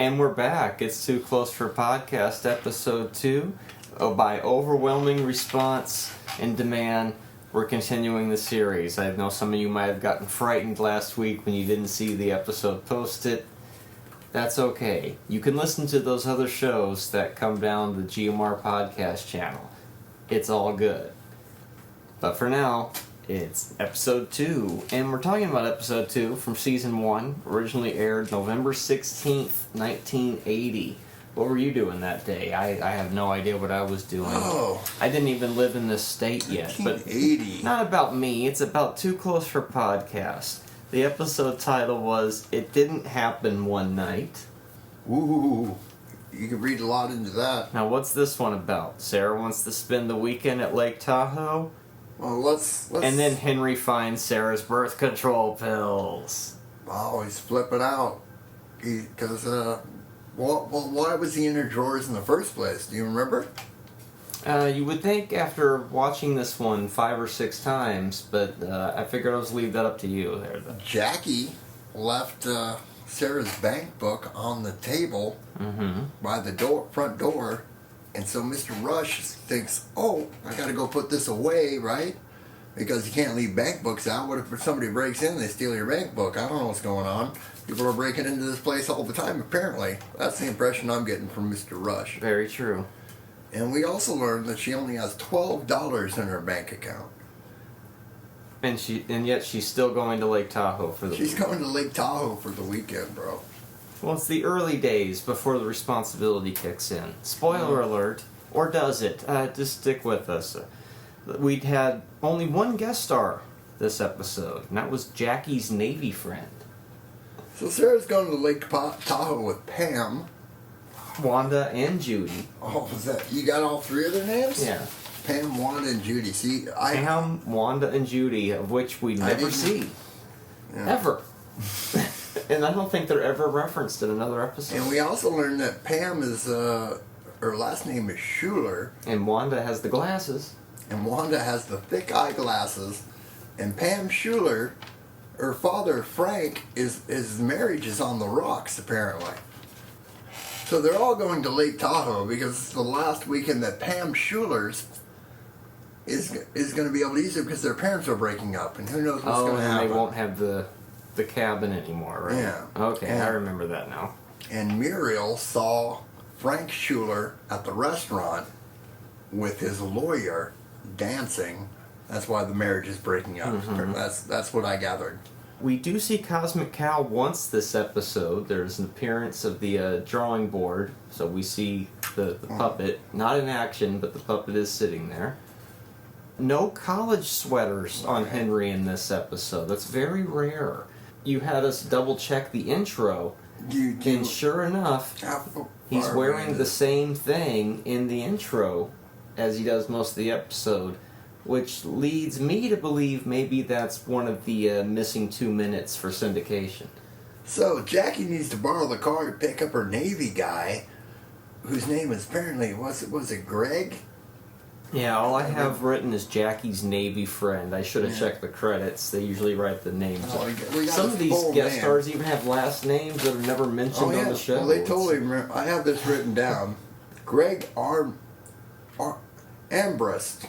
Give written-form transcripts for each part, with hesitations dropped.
And we're back. It's Too Close for Podcast, Episode 2. By overwhelming response and demand, we're continuing the series. I know some of you might have gotten frightened last week when you didn't see the episode posted. That's okay. You can listen to those other shows that come down the GMR Podcast channel. It's all good. But for now, it's Episode 2. And we're talking about Episode 2 from Season 1. Originally aired November 16th, 1980. What were you doing that day? I have no idea what I was doing. Oh. I didn't even live in this state yet. 1980. But not about me. It's about Too Close for Podcast. The episode title was It Didn't Happen One Night. Ooh. You can read a lot into that. Now, what's this one about? Sarah wants to spend the weekend at Lake Tahoe? Well, let's... And then Henry finds Sarah's birth control pills. Oh, he's flipping out. Because, why was he in her drawers in the first place? Do you remember? You would think after watching this one 5 or 6 times, but I figured I'll just leave that up to you there. Though. Jackie left Sarah's bank book on the table by the front door. And so Mr. Rush thinks, oh, I got to go put this away, right? Because you can't leave bank books out. What if somebody breaks in and they steal your bank book? I don't know what's going on. People are breaking into this place all the time, apparently. That's the impression I'm getting from Mr. Rush. Very true. And we also learned that she only has $12 in her bank account. And yet she's still going to Lake Tahoe for the She's weekend. going to Lake Tahoe for the weekend, bro. Well, it's the early days before the responsibility kicks in. Spoiler alert. Or does it? Just stick with us. We'd had only one guest star this episode, and that was Jackie's Navy friend. So Sarah's going to Lake Tahoe with Pam. Wanda and Judy. Oh, was that... You got all 3 of their names? Yeah. Pam, Wanda, and Judy. See, Pam, Wanda, and Judy, of which we never see. Yeah. Ever. And I don't think they're ever referenced in another episode. And we also learned that Pam is, her last name is Schuler. And Wanda has the glasses. And Wanda has the thick eyeglasses. And Pam Schuler, her father, Frank, his marriage is on the rocks, apparently. So they're all going to Lake Tahoe because it's the last weekend that Pam Schuler's is going to be able to use it because their parents are breaking up. And who knows what's going to happen. And they won't have the cabin anymore, right? Yeah. Okay, I remember that now. And Muriel saw Frank Schuler at the restaurant with his lawyer dancing. That's why the marriage is breaking up. That's what I gathered. We do see Cosmic Cow once this episode. There's an appearance of the drawing board. So we see the puppet. Not in action, but the puppet is sitting there. No college sweaters on Henry in this episode. That's very rare. You had us double check the intro, and sure enough, he's wearing the same thing in the intro as he does most of the episode, which leads me to believe maybe that's one of the missing 2 minutes for syndication. So Jackie needs to borrow the car to pick up her Navy guy, whose name is apparently, was it Greg? Yeah, all I have written is Jackie's Navy friend. I should have checked the credits. They usually write the names. Some of these guest stars even have last names that are never mentioned on the show. Well, they totally remember. I have this written down. Greg Ambrose.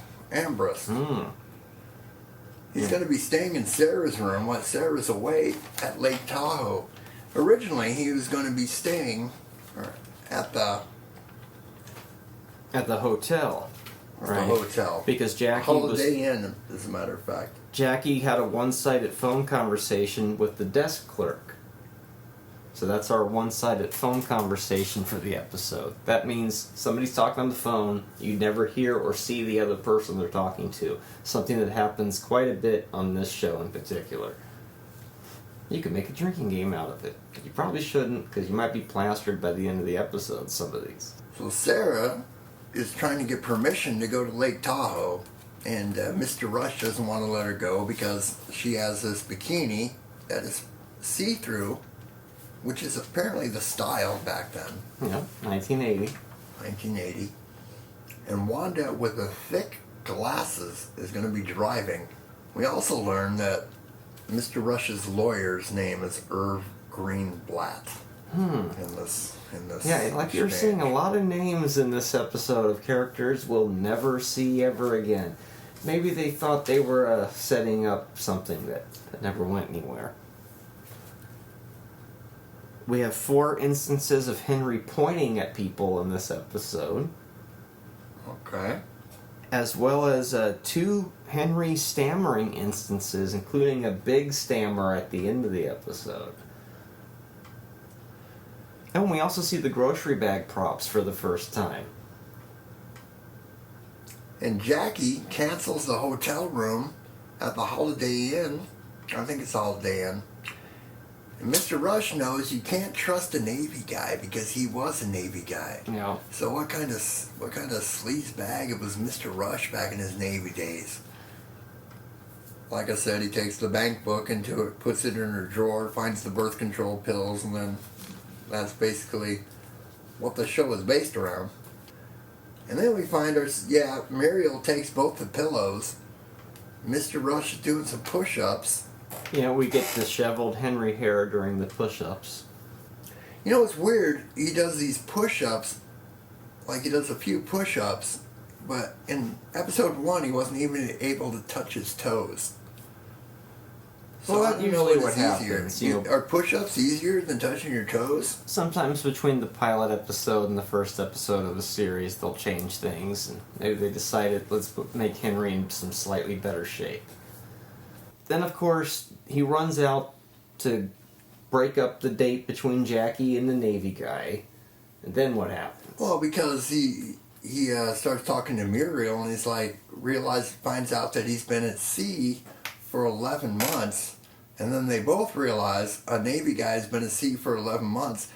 He's going to be staying in Sarah's room while Sarah's away at Lake Tahoe. Originally, he was going to be staying at the hotel. Right. The hotel. Because Jackie Holiday Inn, as a matter of fact. Jackie had a one-sided phone conversation with the desk clerk. So that's our one-sided phone conversation for the episode. That means somebody's talking on the phone, you never hear or see the other person they're talking to. Something that happens quite a bit on this show in particular. You can make a drinking game out of it. You probably shouldn't, because you might be plastered by the end of the episode, some of these. So Sarah is trying to get permission to go to Lake Tahoe, and Mr. Rush doesn't want to let her go because she has this bikini that is see-through, which is apparently the style back then. Yeah, 1980. 1980. And Wanda, with the thick glasses, is going to be driving. We also learned that Mr. Rush's lawyer's name is Irv Greenblatt in this this. Yeah, like you're seeing a lot of names in this episode of characters we'll never see ever again. Maybe they thought they were setting up something that never went anywhere. We have 4 instances of Henry pointing at people in this episode. Okay. As well as 2 Henry stammering instances, including a big stammer at the end of the episode. And we also see the grocery bag props for the first time. And Jackie cancels the hotel room at the Holiday Inn. I think it's Holiday Inn. And Mr. Rush knows you can't trust a Navy guy because he was a Navy guy. Yeah. So what kind of sleaze bag it was Mr. Rush back in his Navy days? Like I said, he takes the bank book into it, puts it in her drawer, finds the birth control pills, and then that's basically what the show is based around. And then we find Muriel takes both the pillows. Mr. Rush is doing some push-ups. Yeah, we get disheveled Henry hair during the push-ups. You know, it's weird. He does these push-ups, like he does a few push-ups, but in episode 1, he wasn't even able to touch his toes. So Well, I that's don't know usually what happens. Are push-ups easier than touching your toes? Sometimes between the pilot episode and the first episode of a series, they'll change things. And maybe they decided, let's make Henry in some slightly better shape. Then, of course, he runs out to break up the date between Jackie and the Navy guy. And then what happens? Well, because he starts talking to Muriel, and he's like, finds out that he's been at sea for 11 months, and then they both realize a Navy guy has been at sea for 11 months,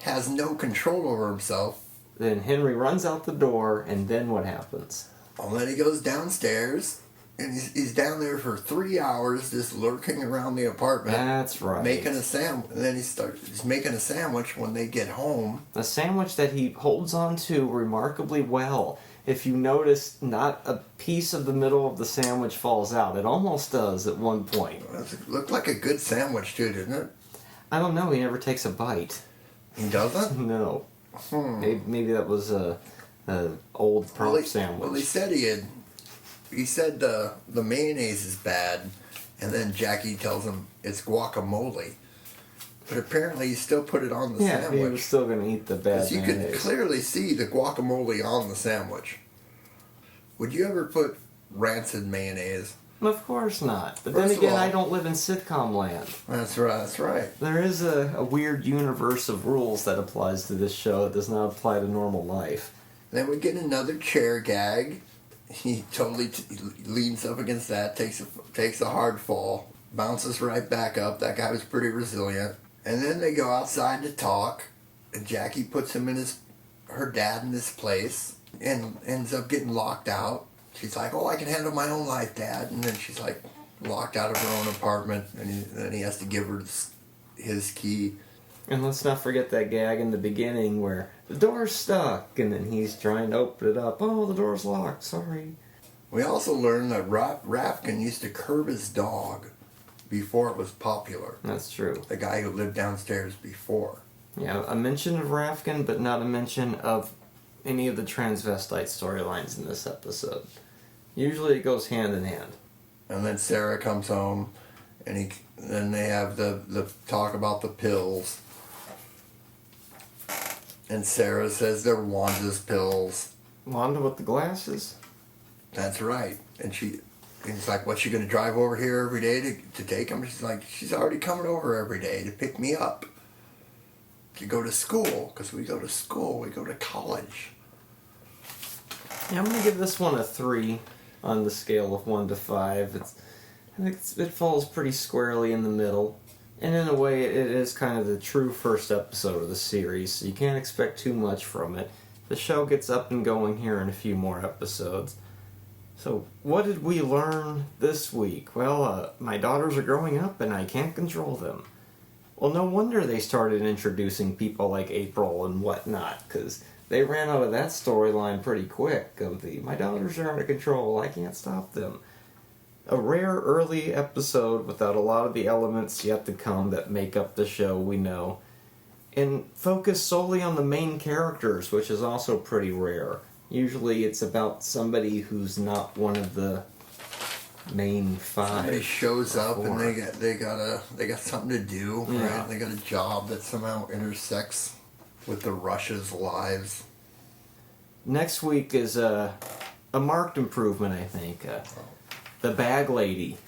has no control over himself. Then Henry runs out the door, and then what happens? And then he goes downstairs, and he's down there for 3 hours just lurking around the apartment. That's right. Making a sandwich. And then he's making a sandwich when they get home. A sandwich that he holds on to remarkably well. If you notice, not a piece of the middle of the sandwich falls out. It almost does at one point. It looked like a good sandwich too, didn't it? I don't know. He never takes a bite. He doesn't? No. Maybe that was a old prop sandwich. Well, he said the mayonnaise is bad, and then Jackie tells him it's guacamole. But apparently he still put it on the sandwich. Yeah, he was still going to eat the bad mayonnaise. You could clearly see the guacamole on the sandwich. Would you ever put rancid mayonnaise? Of course not. But then again, I don't live in sitcom land. That's right. There is a weird universe of rules that applies to this show that does not apply to normal life. Then we get another chair gag. He totally leans up against that, takes a hard fall, bounces right back up. That guy was pretty resilient. And then they go outside to talk, and Jackie puts him her dad in his place, and ends up getting locked out. She's like, "Oh, I can handle my own life, Dad." And then she's like locked out of her own apartment, and then he has to give her his key. And let's not forget that gag in the beginning where the door's stuck, and then he's trying to open it up. Oh, the door's locked, sorry. We also learned that Rafkin used to curb his dog before it was popular. That's true. The guy who lived downstairs before. Yeah, a mention of Rafkin, but not a mention of any of the transvestite storylines in this episode. Usually it goes hand in hand. And then Sarah comes home, and then they have the talk about the pills. And Sarah says they're Wanda's pills. Wanda with the glasses? That's right. And he's like, "What's she going to drive over here every day to take them?" She's like, "She's already coming over every day to pick me up. To go to school, because we go to college." Yeah, I'm going to give this one a 3 on the scale of 1 to 5. I think it falls pretty squarely in the middle. And in a way, it is kind of the true first episode of the series, so you can't expect too much from it. The show gets up and going here in a few more episodes. So, what did we learn this week? Well, my daughters are growing up and I can't control them. Well, no wonder they started introducing people like April and whatnot, because they ran out of that storyline pretty quick of my daughters are under control, I can't stop them. A rare early episode without a lot of the elements yet to come that make up the show, we know. and focus solely on the main characters, which is also pretty rare. Usually it's about somebody who's not one of the main five. Somebody shows up and four. they got something to do, Yeah. right? They got a job that somehow intersects with the Rush's lives. Next week is a marked improvement, I think. The Bag Lady.